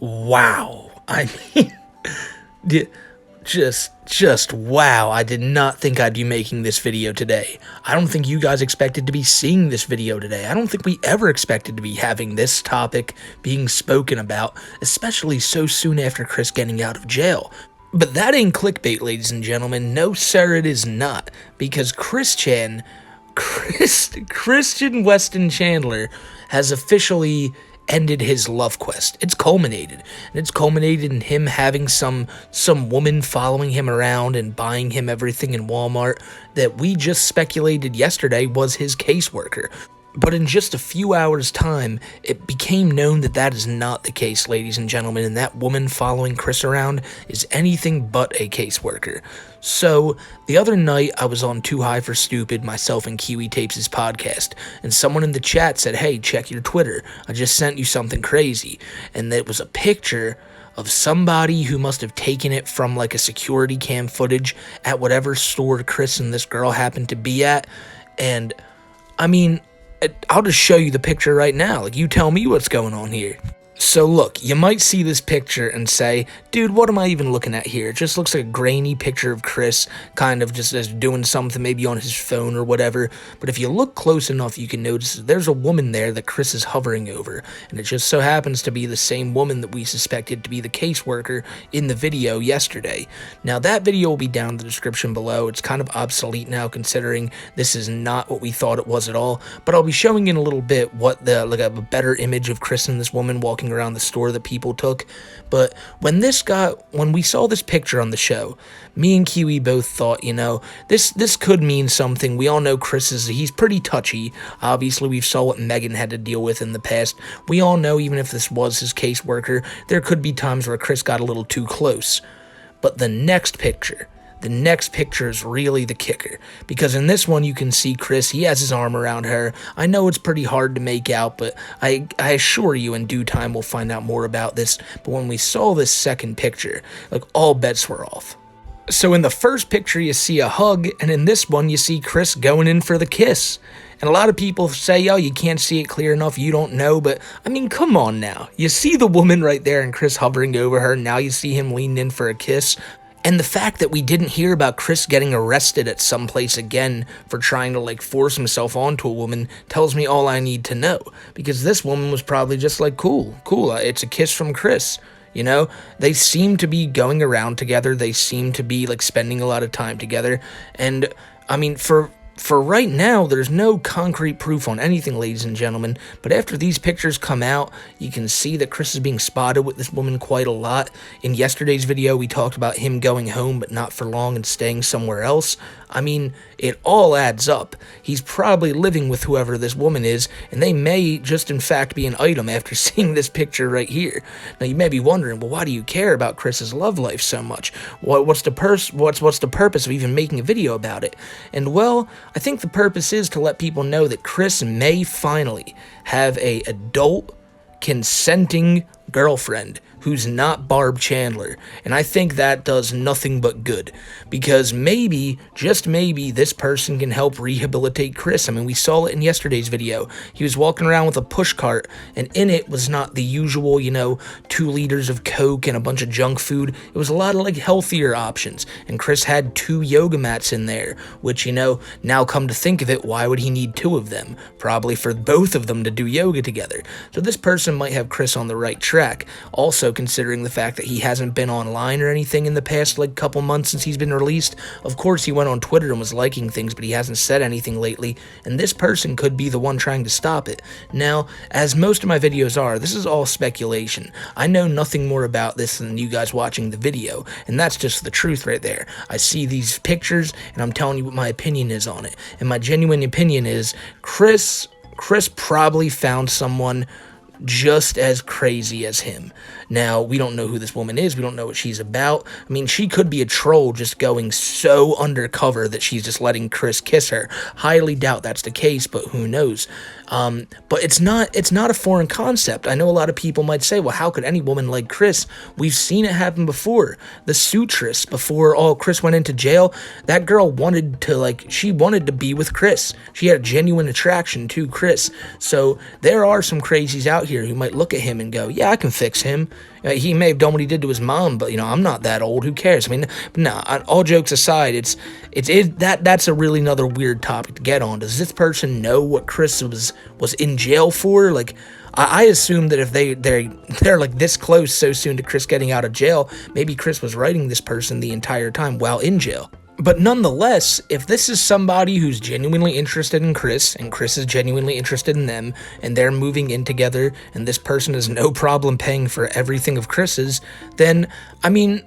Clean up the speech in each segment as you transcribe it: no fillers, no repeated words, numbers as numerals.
Wow. I mean, just wow. I did not think I'd be making this video today. I don't think you guys expected to be seeing this video today. I don't think we ever expected to be having this topic being spoken about, especially so soon after Chris getting out of jail. But that ain't clickbait, ladies and gentlemen. No, sir, it is not. Because Christian Weston Chandler has officially ended his love quest. It's culminated. And it's culminated in him having some woman following him around and buying him everything in Walmart that we just speculated yesterday was his caseworker. But in just a few hours' time, it became known that that is not the case, ladies and gentlemen, and that woman following Chris around is anything but a caseworker. So, the other night, I was on Too High for Stupid, myself and Kiwi Tapes' podcast, and someone in the chat said, "Hey, check your Twitter, I just sent you something crazy," and it was a picture of somebody who must have taken it from like a security cam footage at whatever store Chris and this girl happened to be at, and, I mean, I'll just show you the picture right now. Like, you tell me what's going on here. So look, you might see this picture and say, dude, what am I even looking at here? It just looks like a grainy picture of Chris kind of just as doing something maybe on his phone or whatever. But if you look close enough, you can notice there's a woman there that Chris is hovering over. And it just so happens to be the same woman that we suspected to be the caseworker in the video yesterday. Now that video will be down in the description below. It's kind of obsolete now considering this is not what we thought it was at all. But I'll be showing in a little bit what the like a better image of Chris and this woman walking around the store that people took. But when we saw this picture on the show, me and Kiwi both thought, you know, this could mean something. We all know he's pretty touchy. Obviously, we saw what Megan had to deal with in the past. We all know even if this was his caseworker, there could be times where Chris got a little too close. But the next picture is really the kicker, because in this one you can see Chris, he has his arm around her. I know it's pretty hard to make out, but I assure you in due time we'll find out more about this. But when we saw this second picture, like, all bets were off. So in the first picture you see a hug, and in this one you see Chris going in for the kiss. And a lot of people say, oh, you can't see it clear enough, you don't know, but I mean, come on now. You see the woman right there and Chris hovering over her, now you see him leaning in for a kiss. And the fact that we didn't hear about Chris getting arrested at some place again for trying to, like, force himself onto a woman tells me all I need to know. Because this woman was probably just like, cool, it's a kiss from Chris. You know, they seem to be going around together. They seem to be, like, spending a lot of time together. And, I mean, for right now, there's no concrete proof on anything, ladies and gentlemen, but after these pictures come out, you can see that Chris is being spotted with this woman quite a lot. In yesterday's video, we talked about him going home, but not for long, and staying somewhere else. I mean, it all adds up. He's probably living with whoever this woman is, and they may just in fact be an item after seeing this picture right here. Now, you may be wondering, well, why do you care about Chris's love life so much? What's the purpose of even making a video about it? And, well, I think the purpose is to let people know that Chris may finally have a adult, consenting girlfriend who's not Barb Chandler, and I think that does nothing but good, because maybe, just maybe, this person can help rehabilitate Chris. I mean, we saw it in yesterday's video. He was walking around with a push cart, and in it was not the usual, 2 liters of Coke and a bunch of junk food. It was a lot of, like, healthier options, and Chris had 2 yoga mats in there, which, now come to think of it, why would he need 2 of them? Probably for both of them to do yoga together. So this person might have Chris on the right track. Also, considering the fact that he hasn't been online or anything in the past, like, couple months since he's been released. Of course, he went on Twitter and was liking things, but he hasn't said anything lately, and this person could be the one trying to stop it. Now, as most of my videos are, this is all speculation. I know nothing more about this than you guys watching the video, and that's just the truth right there. I see these pictures, and I'm telling you what my opinion is on it, and my genuine opinion is Chris probably found someone just as crazy as him. Now, we don't know who this woman is. We don't know what she's about. I mean, she could be a troll just going so undercover that she's just letting Chris kiss her. Highly doubt that's the case, but who knows? But it's not a foreign concept. I know a lot of people might say, well, how could any woman like Chris? We've seen it happen before. The Sutress, before Chris went into jail, that girl wanted to be with Chris. She had a genuine attraction to Chris. So there are some crazies out out here who might look at him and go, yeah, I can fix him. He may have done what he did to his mom, but, I'm not that old. Who cares? I mean, no, all jokes aside, that's a really another weird topic to get on. Does this person know what Chris was in jail for? Like, I assume that if they're like this close so soon to Chris getting out of jail, maybe Chris was writing this person the entire time while in jail. But nonetheless, if this is somebody who's genuinely interested in Chris, and Chris is genuinely interested in them, and they're moving in together, and this person has no problem paying for everything of Chris's, then, I mean,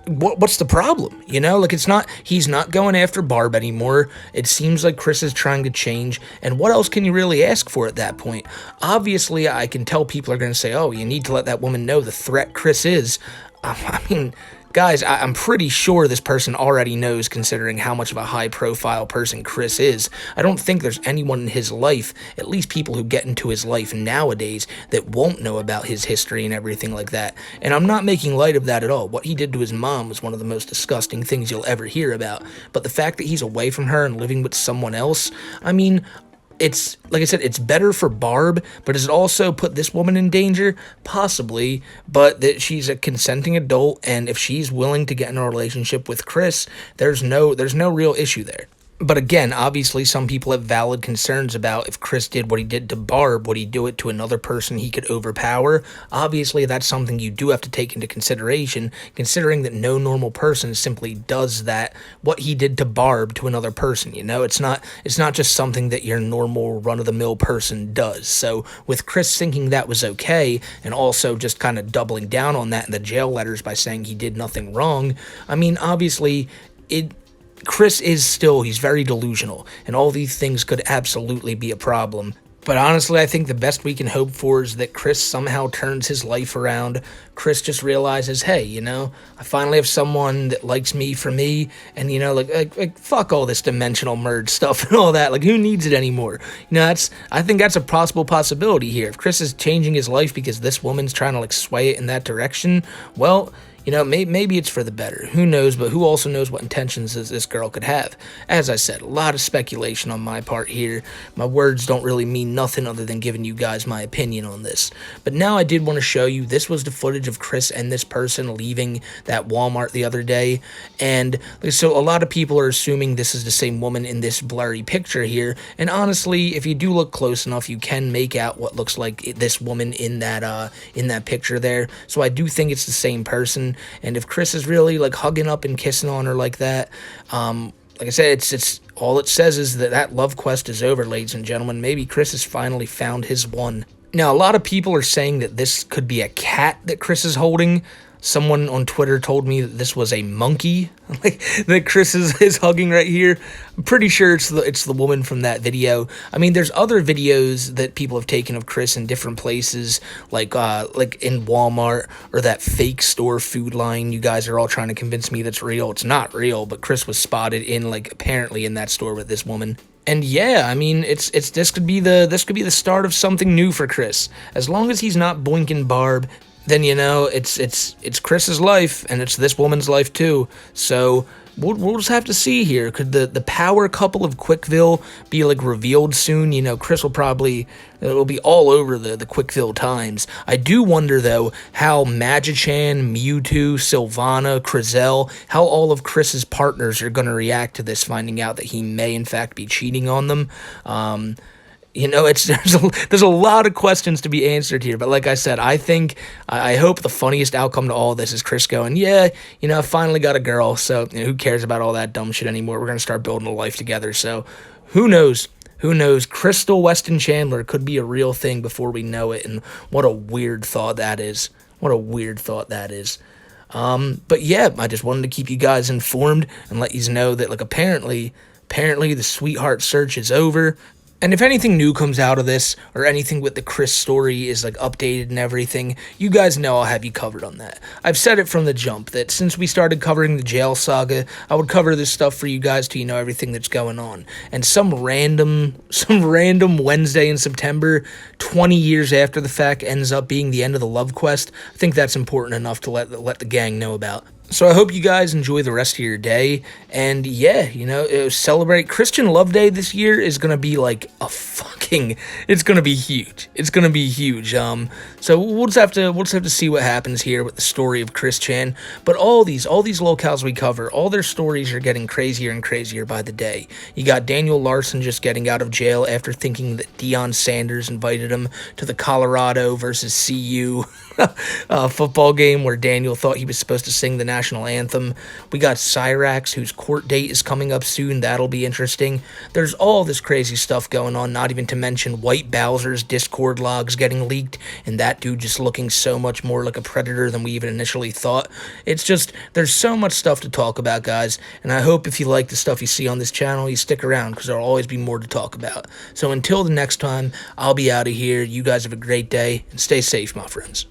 what's the problem? Like, he's not going after Barb anymore. It seems like Chris is trying to change, and what else can you really ask for at that point? Obviously, I can tell people are going to say, oh, you need to let that woman know the threat Chris is. I mean, guys, I'm pretty sure this person already knows, considering how much of a high-profile person Chris is. I don't think there's anyone in his life, at least people who get into his life nowadays, that won't know about his history and everything like that. And I'm not making light of that at all. What he did to his mom was one of the most disgusting things you'll ever hear about. But the fact that he's away from her and living with someone else, I mean, it's, like I said, it's better for Barb, but does it also put this woman in danger? Possibly, but that she's a consenting adult, and if she's willing to get in a relationship with Chris, there's no real issue there. But again, obviously some people have valid concerns about if Chris did what he did to Barb, would he do it to another person he could overpower? Obviously, that's something you do have to take into consideration, considering that no normal person simply does that, what he did to Barb, to another person, It's not just something that your normal run-of-the-mill person does. So with Chris thinking that was okay, and also just kind of doubling down on that in the jail letters by saying he did nothing wrong, I mean, obviously, Chris he's very delusional, and all these things could absolutely be a problem. But honestly, I think the best we can hope for is that Chris somehow turns his life around. Chris just realizes, hey, I finally have someone that likes me for me, and, like fuck all this dimensional merge stuff and all that. Like, who needs it anymore? I think that's a possible possibility here. If Chris is changing his life because this woman's trying to, like, sway it in that direction, well, maybe it's for the better. Who knows, but who also knows what intentions this girl could have? As I said, a lot of speculation on my part here. My words don't really mean nothing other than giving you guys my opinion on this. But now I did want to show you, this was the footage of Chris and this person leaving that Walmart the other day. And so a lot of people are assuming this is the same woman in this blurry picture here. And honestly, if you do look close enough, you can make out what looks like this woman in that picture there. So I do think it's the same person. And if Chris is really, like, hugging up and kissing on her like that, like I said, it's all it says is that love quest is over, ladies and gentlemen. Maybe Chris has finally found his one. Now, a lot of people are saying that this could be a cat that Chris is holding. Someone on Twitter told me that this was a monkey, like, that Chris is hugging right here. I'm pretty sure it's the woman from that video. I mean, there's other videos that people have taken of Chris in different places, like in Walmart, or that fake store Food Line. You guys are all trying to convince me that's real. It's not real, but Chris was spotted apparently in that store with this woman. And yeah, I mean, this could be the start of something new for Chris. As long as he's not boinking Barb, then, it's Chris's life, and it's this woman's life too. So we'll just have to see here. Could the power couple of Quickville be, like, revealed soon? Chris it'll be all over the Quickville Times. I do wonder, though, how Magichan, Mewtwo, Sylvana, Crizel, how all of Chris's partners are going to react to this, finding out that he may, in fact, be cheating on them. There's a lot of questions to be answered here, but like I said, I hope the funniest outcome to all this is Chris going, yeah, I finally got a girl, so who cares about all that dumb shit anymore? We're gonna start building a life together. So who knows? Crystal Weston Chandler could be a real thing before we know it, and what a weird thought that is. But yeah, I just wanted to keep you guys informed and let you know that, like, apparently the sweetheart search is over. And if anything new comes out of this, or anything with the Chris story is, like, updated and everything, you guys know I'll have you covered on that. I've said it from the jump that since we started covering the jail saga, I would cover this stuff for you guys to everything that's going on. And some random Wednesday in September, 20 years after the fact, ends up being the end of the love quest. I think that's important enough to let the gang know about. So I hope you guys enjoy the rest of your day. And yeah, celebrate Christian Love Day this year is going to be like it's going to be huge. It's going to be huge. So we'll just have to see what happens here with the story of Christian. But all these locales we cover, all their stories are getting crazier and crazier by the day. You got Daniel Larson just getting out of jail after thinking that Deion Sanders invited him to the Colorado versus CU football game where Daniel thought he was supposed to sing the national anthem. We got Cyrax, whose court date is coming up soon. That'll be interesting. There's all this crazy stuff going on, not even to mention White Bowser's Discord logs getting leaked, and that dude just looking so much more like a predator than we even initially thought. It's just, there's so much stuff to talk about, guys, and I hope if you like the stuff you see on this channel, you stick around, because there'll always be more to talk about. So until the next time, I'll be out of here. You guys have a great day, and stay safe, my friends.